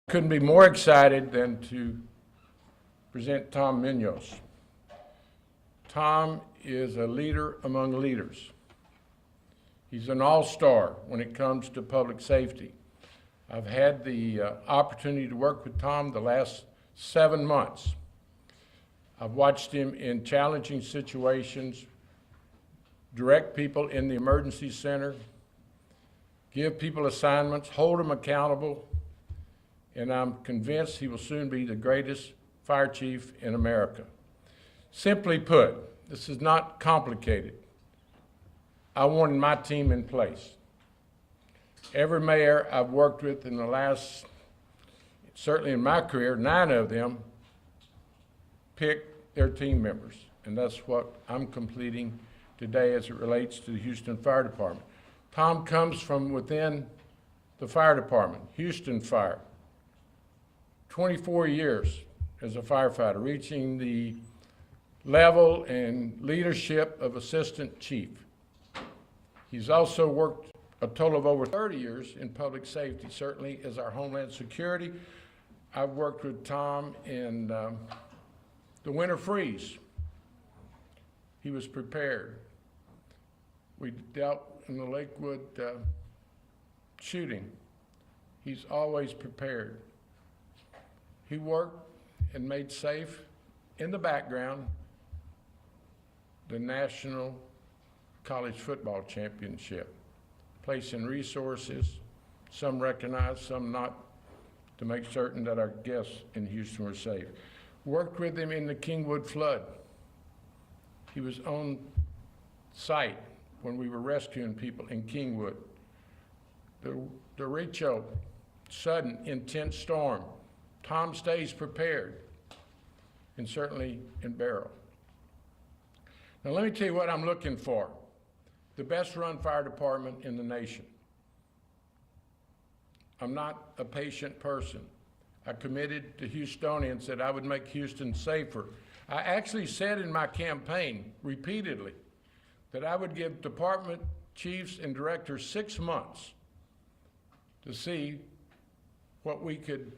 Couldn't be more excited than to present Tom Muñoz. Tom is a leader among leaders. He's an all-star when it comes to public safety. I've had the opportunity to work with Tom the last 7 months. I've watched him in challenging situations, direct people in the emergency center, give people assignments, hold them accountable, and I'm convinced he will soon be the greatest fire chief in America. Simply put, this is not complicated. I wanted my team in place. Every mayor I've worked with in the last, certainly in my career, 9 of them picked their team members, and that's what I'm completing today as it relates to the Houston Fire Department. Tom comes from within the fire department, Houston Fire. 24 years as a firefighter, reaching the level and leadership of assistant chief. He's also worked a total of over 30 years in public safety, certainly as our Homeland Security. I've worked with Tom in the winter freeze. He was prepared. We dealt in the Lakewood shooting. He's always prepared. He worked and made safe in the background the National College Football Championship, placing resources, some recognized, some not, to make certain that our guests in Houston were safe. Worked with him in the Kingwood flood. He was on site when we were rescuing people in Kingwood. The Rachel sudden intense storm. Tom stays prepared, and certainly in Barrow. Now let me tell you what I'm looking for. The best run fire department in the nation. I'm not a patient person. I committed to Houstonians that I would make Houston safer. I actually said in my campaign repeatedly that I would give department chiefs and directors 6 months to see what we could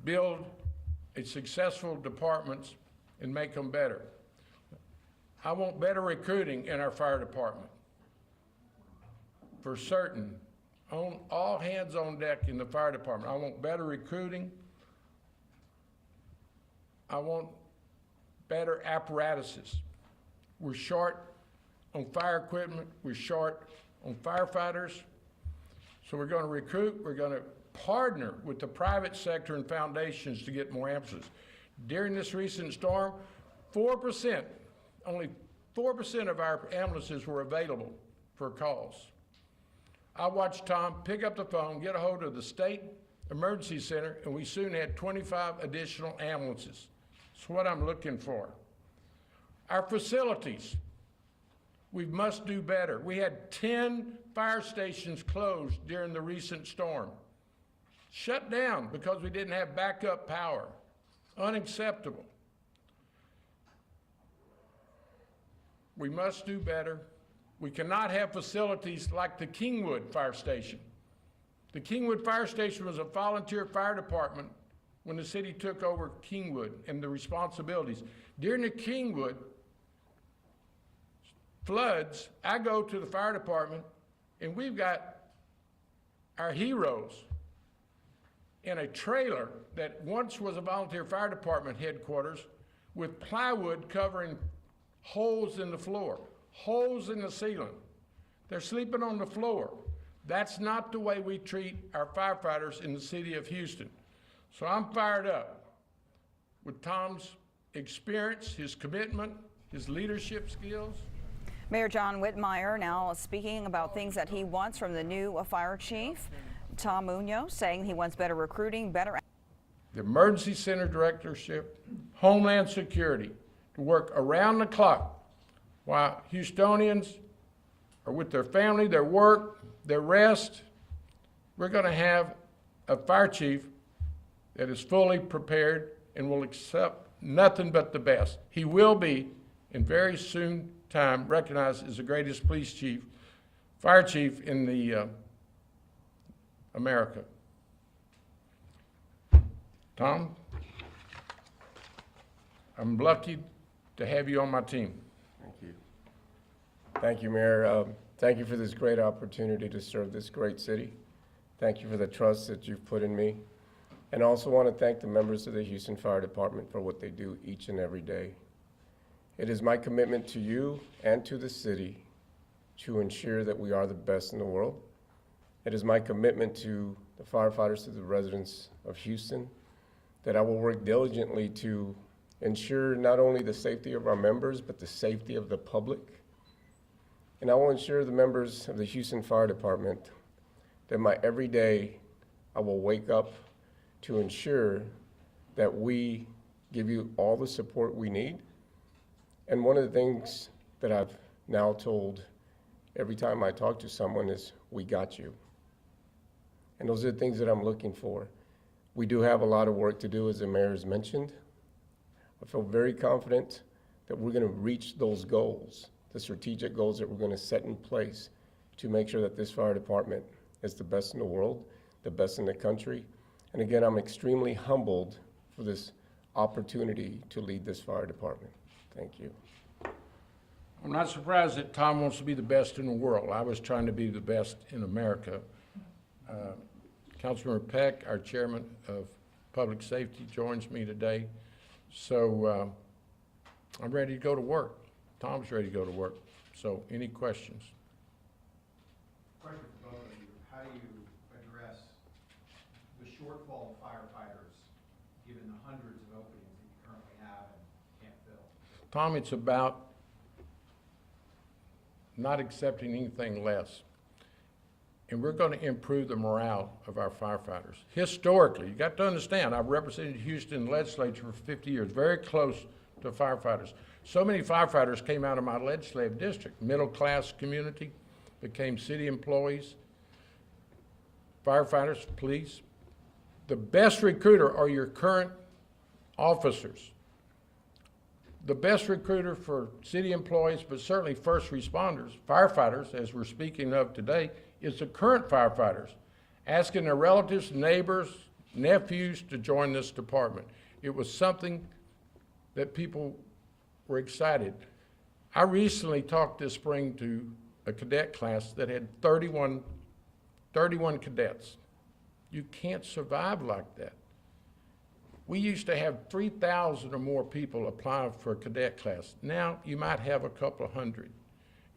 build a successful departments and make them better. I want better recruiting in our fire department. For certain, on all hands on deck in the fire department. I want better recruiting. I want better apparatuses. We're short on fire equipment, we're short on firefighters. So we're going to recruit, we're going to partner with the private sector and foundations to get more ambulances. During this recent storm, 4%, only 4% of our ambulances were available for calls. I watched Tom pick up the phone, get a hold of the state emergency center, and we soon had 25 additional ambulances. That's what I'm looking for. Our facilities, we must do better. We had 10 fire stations closed during the recent storm. Shut down because we didn't have backup power. Unacceptable. We must do better. We cannot have facilities like the Kingwood Fire Station. The Kingwood Fire Station was a volunteer fire department when the city took over Kingwood and the responsibilities. During the Kingwood floods, I go to the fire department and we've got our heroes in a trailer that once was a volunteer fire department headquarters with plywood covering holes in the floor, holes in the ceiling. They're sleeping on the floor. That's not the way we treat our firefighters in the city of Houston. So I'm fired up with Tom's experience, his commitment, his leadership skills. Mayor John Whitmire now speaking about things that he wants from the new fire chief. Tom Muñoz saying he wants better recruiting, better. The emergency center directorship, Homeland Security, to work around the clock while Houstonians are with their family, their work, their rest. We're going to have a fire chief that is fully prepared and will accept nothing but the best. He will be, in very soon time, recognized as the greatest police chief, fire chief in the America. Tom, I'm lucky to have you on my team. Thank you. Thank you, Mayor. Thank you for this great opportunity to serve this great city. Thank you for the trust that you've put in me. And I also want to thank the members of the Houston Fire Department for what they do each and every day. It is my commitment to you and to the city to ensure that we are the best in the world. It is my commitment to the firefighters, to the residents of Houston, that I will work diligently to ensure not only the safety of our members, but the safety of the public. And I will ensure the members of the Houston Fire Department that every day I will wake up to ensure that we give you all the support we need. And one of the things that I've now told every time I talk to someone is, we got you. And those are the things that I'm looking for. We do have a lot of work to do, as the mayor has mentioned. I feel very confident that we're going to reach those goals, the strategic goals that we're going to set in place to make sure that this fire department is the best in the world, the best in the country. And again, I'm extremely humbled for this opportunity to lead this fire department. Thank you. I'm not surprised that Tom wants to be the best in the world. I was trying to be the best in America. Councilmember Peck, our chairman of Public Safety, joins me today. So I'm ready to go to work. Tom's ready to go to work. So any questions? Question for both of you. How do you address the shortfall of firefighters, given the hundreds of openings that you currently have and can't fill? Tom, it's about not accepting anything less. And we're going to improve the morale of our firefighters. Historically, you got to understand, I've represented Houston legislature for 50 years, very close to firefighters. So many firefighters came out of my legislative district. Middle-class community, became city employees, firefighters, police. The best recruiter are your current officers. The best recruiter for city employees, but certainly first responders, firefighters, as we're speaking of today, is the current firefighters, asking their relatives, neighbors, nephews to join this department. It was something that people were excited. I recently talked this spring to a cadet class that had 31 cadets. You can't survive like that. We used to have 3,000 or more people apply for a cadet class. Now you might have a couple of hundred.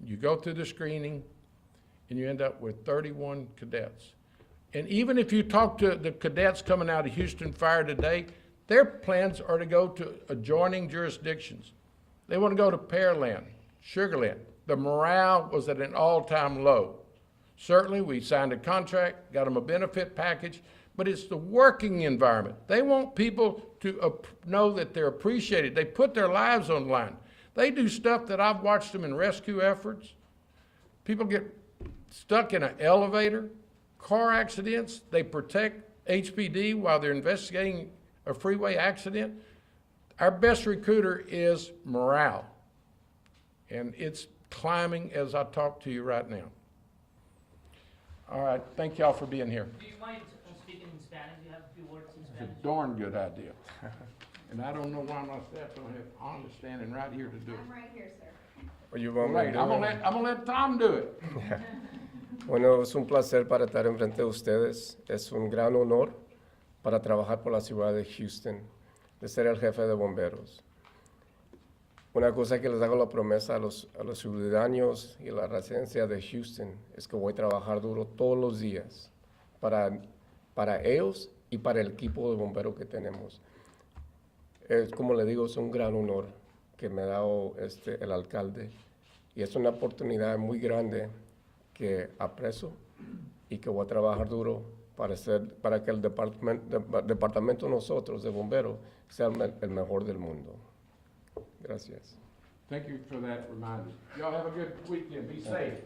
You go through the screening and you end up with 31 cadets. And even if you talk to the cadets coming out of Houston Fire today, their plans are to go to adjoining jurisdictions. They want to go to Pearland, Sugar Land. The morale was at an all-time low. Certainly, we signed a contract, got them a benefit package, but it's the working environment. They want people to know that they're appreciated. They put their lives on the line. They do stuff that I've watched them in rescue efforts. People get stuck in an elevator, car accidents. They protect HPD while they're investigating a freeway accident. Our best recruiter is morale, and it's climbing as I talk to you right now. All right, thank y'all for being here. Do you mind speaking in Spanish? You have a few words in It's a Spanish. darn good idea. And I don't know why my staff don't have Anna standing right here to do it. I'm right here, sir. Well, you want me to Right, do I'm it? gonna let Tom do it. Bueno, es un placer para estar enfrente de ustedes. Es un gran honor para trabajar por la ciudad de Houston, de ser el jefe de bomberos. Una cosa que les hago la promesa a los ciudadanos y a la residencia de Houston es que voy a trabajar duro todos los días para ellos y para el equipo de bomberos que tenemos. Como le digo, es un gran honor que me ha dado el alcalde y es una oportunidad muy grande que aprecio y que voy a trabajar duro para que el departamento nosotros de bomberos sea el mejor del mundo. Gracias. Thank you for that reminder. Y'all have a good weekend. Be safe.